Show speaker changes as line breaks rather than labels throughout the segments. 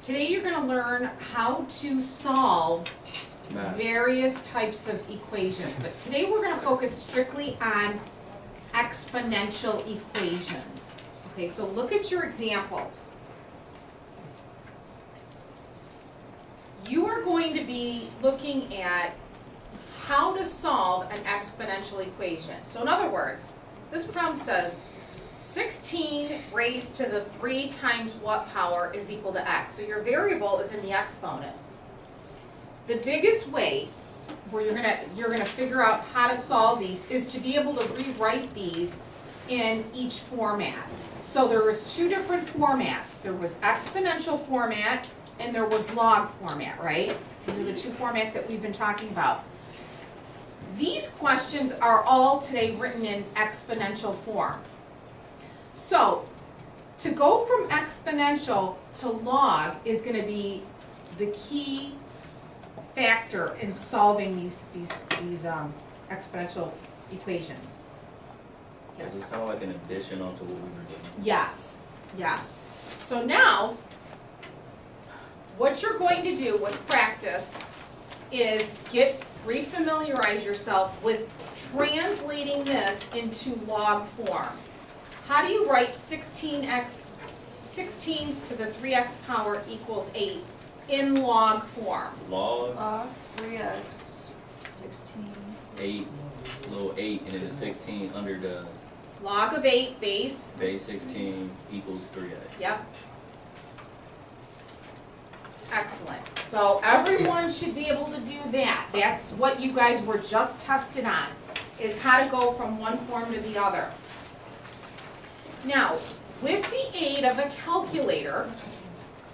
Today you're going to learn how to solve
Math.
various types of equations, but today we're going to focus strictly on exponential equations. Okay, so look at your examples. You are going to be looking at how to solve an exponential equation. So in other words, this problem says 16 raised to the 3 times what power is equal to x. So your variable is in the exponent. The biggest way where you're gonna figure out how to solve these is to be able to rewrite these in each format. So there was 2 different formats. There was exponential format and there was log format, right? These are the 2 formats that we've been talking about. These questions are all today written in exponential form. So, to go from exponential to log is going to be the key factor in solving these exponential equations.
So it's kind of like an addition onto what we were doing.
Yes, yes. So now, what you're going to do with practice is refamiliarize yourself with translating this into log form. How do you write 16 to the 3x power equals 8 in log form?
Log
3x, 16.
8, little 8, and then the 16 under the
Log of 8 base,
base 16 equals 3x.
yep. Excellent. So everyone should be able to do that. That's what you guys were just tested on, is how to go from one form to the other. Now, with the aid of a calculator,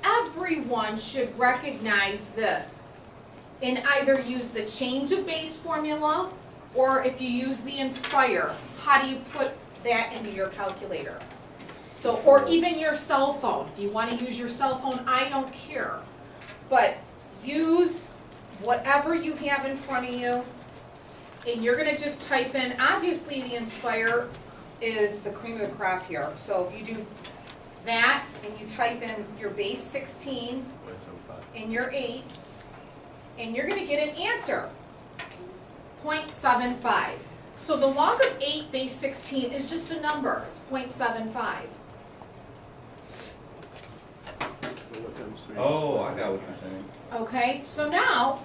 everyone should recognize this and either use the change of base formula, or if you use the Inspire, how do you put that into your calculator? So, or even your cell phone. If you want to use your cell phone, I don't care. But use whatever you have in front of you, and you're going to just type in, obviously the Inspire is the cream of the crop here. So if you do that and you type in your base 16 and your 8, and you're going to get an answer, 0.75. So the log of 8 base 16 is just a number, it's 0.75.
Oh, I got what you're saying.
Okay, so now,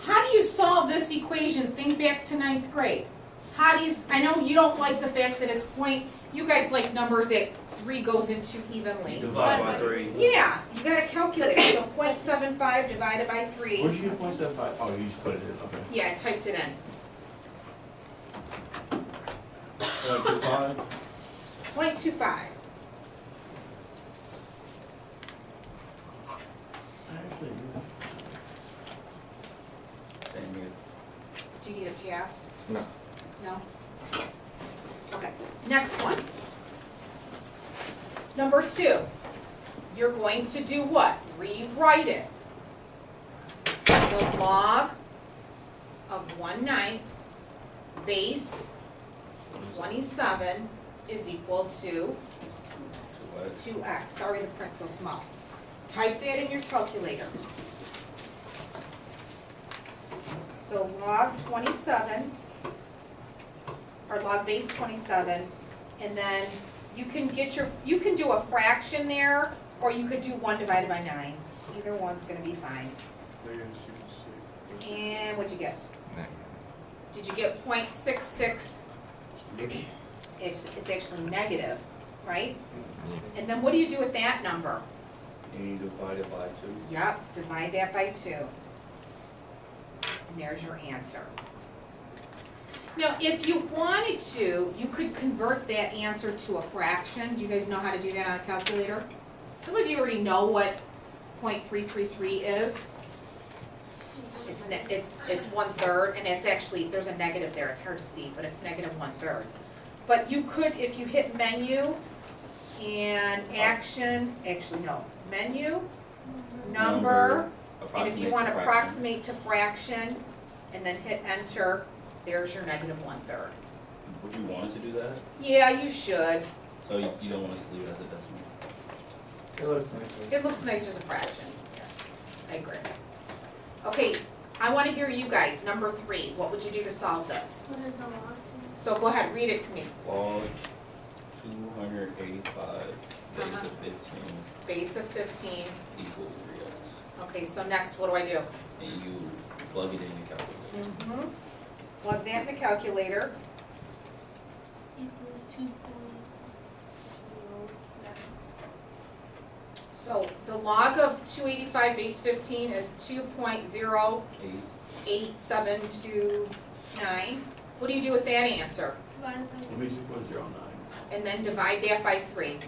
how do you solve this equation? Think back to 9th grade. How do you, I know you don't like the fact that it's you guys like numbers that 3 goes into evenly.
Divide by 3.
Yeah, you gotta calculate it, so 0.75 divided by 3.
Where'd you get 0.75? Oh, you just put it in, okay.
Yeah, I typed it in.
0.25?
0.25.
Actually,
Same here.
Do you need a pass?
No.
No? Okay, next one. Number 2, you're going to do what? Rewrite it. The log of 1/9 base 27 is equal to 2x. Sorry the print's so small. Type that in your calculator. So log 27, or log base 27, and then you can do a fraction there, or you could do 1 divided by 9. Either one's gonna be fine. And what'd you get? Did you get 0.66? It's actually negative, right? And then what do you do with that number?
And you divide it by 2.
Yep, divide that by 2. And there's your answer. Now, if you wanted to, you could convert that answer to a fraction. Do you guys know how to do that on a calculator? Some of you already know what 0.333 is. It's 1/3, and it's actually, there's a negative there, it's hard to see, but it's negative 1/3. But you could, if you hit menu and action, actually no, menu, number, and if you want to approximate to fraction, and then hit enter, there's your negative 1/3.
Would you want it to do that?
Yeah, you should.
So you don't want us to leave it as a decimal?
It looks nicer.
It looks nicer as a fraction. I agree. Okay, I wanna hear you guys, number 3, what would you do to solve this?
What is the log?
So go ahead, read it to me.
Log 285 base
Uh-huh.
of 15
Base of 15,
equals 3x.
okay, so next, what do I do?
And you plug it in your calculator.
Plug that in the calculator.
Equals 2.09.
So the log of 285 base 15 is
8.
2.08729. What do you do with that answer?
Divided by
Let me 2.09.
And then divide that by 3.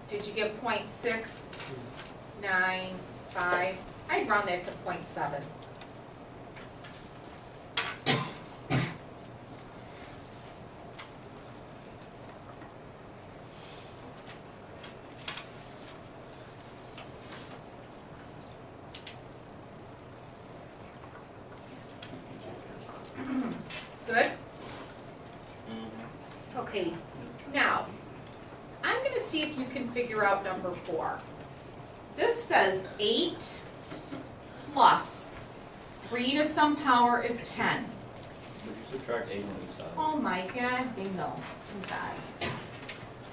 Did you get 0.695? I'd round that to 0.7. Good? Okay, now, I'm gonna see if you can figure out number 4. This says 8 plus 3 to some power is 10.
Would you subtract 8 on each side?
Oh my God, bingo. Okay.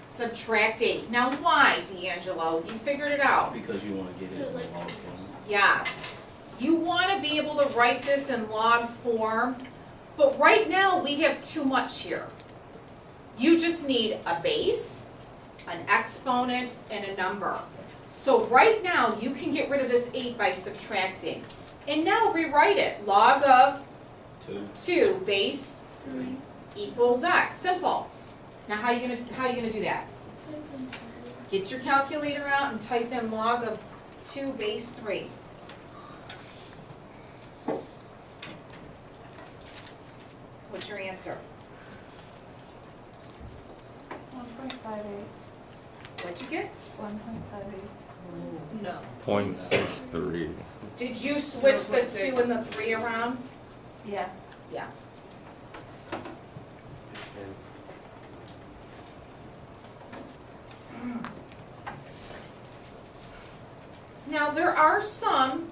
Subtract 8. Now why, D'Angelo? You figured it out.
Because you want to get it in the log form.
Yes. You want to be able to write this in log form, but right now we have too much here. You just need a base, an exponent, and a number. So right now you can get rid of this 8 by subtracting. And now rewrite it. Log of 2 base
3.
equals x. Simple. Now how you gonna do that? Get your calculator out and type in log of 2 base 3. What's your answer?
1.58.
What'd you get?
1.58.
No.
0.63.
Did you switch the 2 and the 3 around?
Yeah.
Yeah. Now, there are some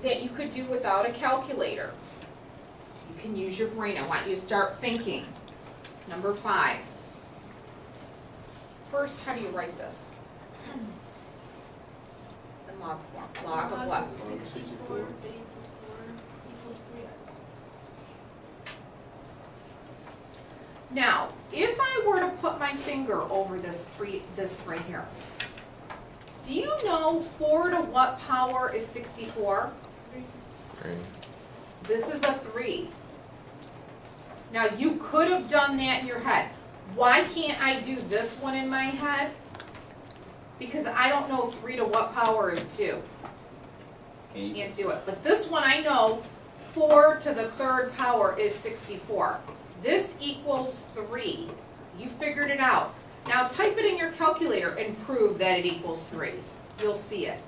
that you could do without a calculator. You can use your brain. I want you to start thinking. Number 5. First, how do you write this? In log form. Log of what?
64 base of 4 equals 3x.
Now, if I were to put my finger over this right here, do you know 4 to what power is 64?
3.
This is a 3. Now, you could have done that in your head. Why can't I do this one in my head? Because I don't know 3 to what power is 2.
Can you,
Can't do it. But this one I know, 4 to the 3rd power is 64. This equals 3. You figured it out. Now type it in your calculator and prove that it equals 3. You'll see it.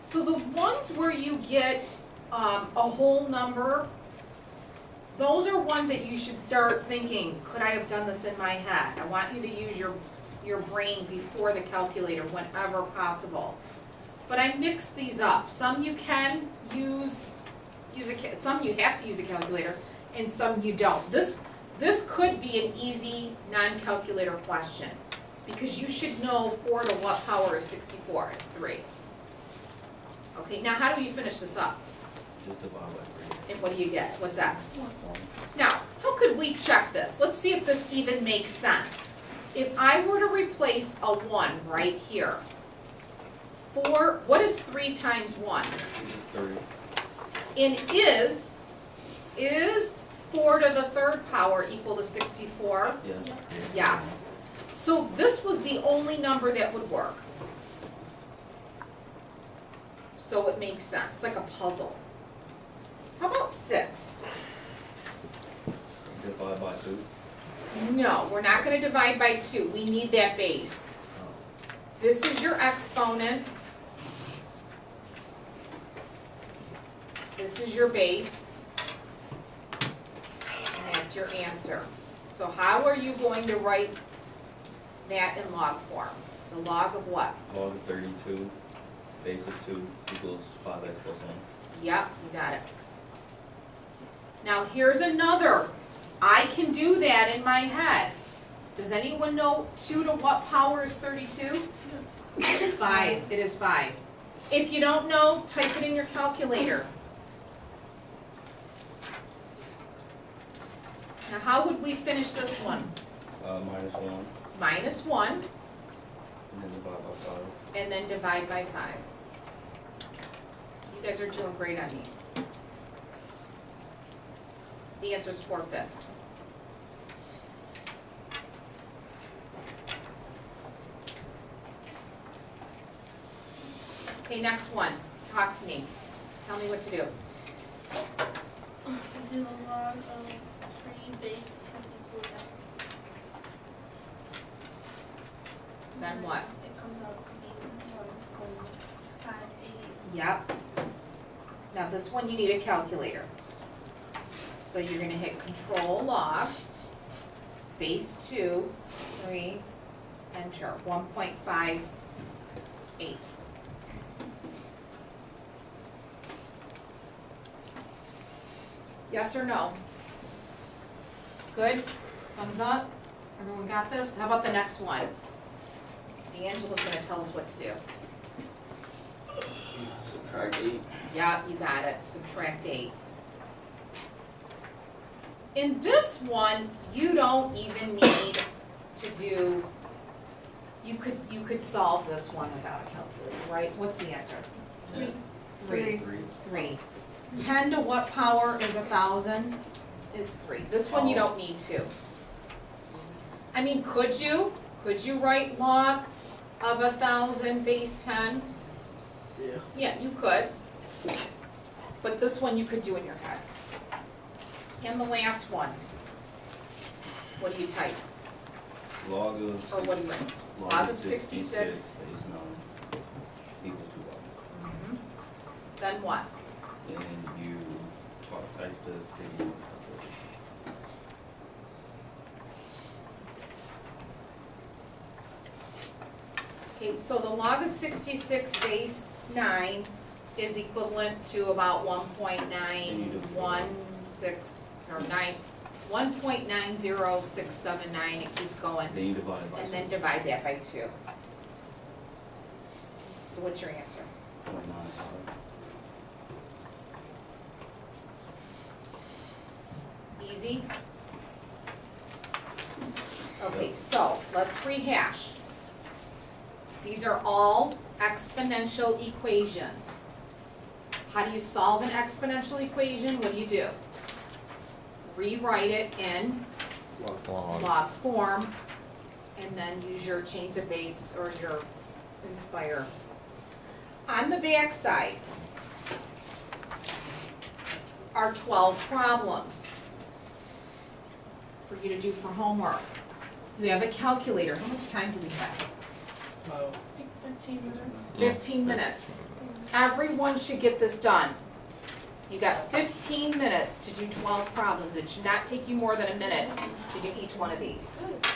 So the ones where you get a whole number, those are ones that you should start thinking, could I have done this in my head? I want you to use your brain before the calculator whenever possible. But I mix these up. Some you can some you have to use a calculator, and some you don't. This could be an easy non-calculator question, because you should know 4 to what power is 64? It's 3. Okay, now how do you finish this up?
just divide by 3.
And what do you get? What's x?
1.
Now, how could we check this? Let's see if this even makes sense. If I were to replace a 1 right here, what is 3 times 1?
It is 30.
And is 4 to the 3rd power equal to 64?
Yes.
Yes. So this was the only number that would work. So it makes sense, like a puzzle. How about 6?
Divide by 2.
No, we're not gonna divide by 2. We need that base. This is your exponent. This is your base. And that's your answer. So So how are you going to write that in log form? The log of what?
Log of 32, base of 2 equals 5x plus 1.
Yep, you got it. Now here's another. I can do that in my head. Does anyone know 2 to what power is 32? 5. It is 5. If you don't know, type it in your calculator. Now how would we finish this one?
Minus 1,
Minus 1,
and then divide by 5.
and then divide by 5. You guys are doing great on these. The answer is 4/5. Okay, next one. Talk to me. Tell me what to do.
Do a log of 3 base 2 equals x.
Then what?
It comes out to be 1.58.
Yep. Now this one you need a calculator. So you're gonna hit Control Log, base 2, 3, enter, 1.58. Yes or no? Good? Thumbs up? Everyone got this? How about the next one? Angela's gonna tell us what to do.
Subtract 8.
Yeah, you got it, subtract 8. In this one, you don't even need to do, you could solve this one without a calculator, right? What's the answer?
10.
3.
3.
3. 10 to what power is 1,000? It's 3. This one you don't need to. I mean, could you? Could you write log of 1,000 base 10?
Yeah.
Yeah, you could. But this one you could do in your head. And the last one. What do you type?
Log of
Or what do you write? Log of 66.
base 9 equals 2 log.
Then what?
And you type the calculator.
Okay, so the log of 66 base 9 is equivalent to about 1.916, or 1.90679, it keeps going.
Then you divide it by
And
2.
then divide that by 2. So what's your answer?
0.95.
Easy? Okay, so let's rehash. These are all exponential equations. How do you solve an exponential equation? What do? Rewrite it in
Log.
log form, and then use your change of base or your inspire. On the back side are 12 problems for you to do for homework. You have a calculator. How much time do we have?
Like 15 minutes.
15 minutes. Everyone should get this done. You got 15 minutes to do 12 problems. It should not take you more than a minute to do each one of these.
Good.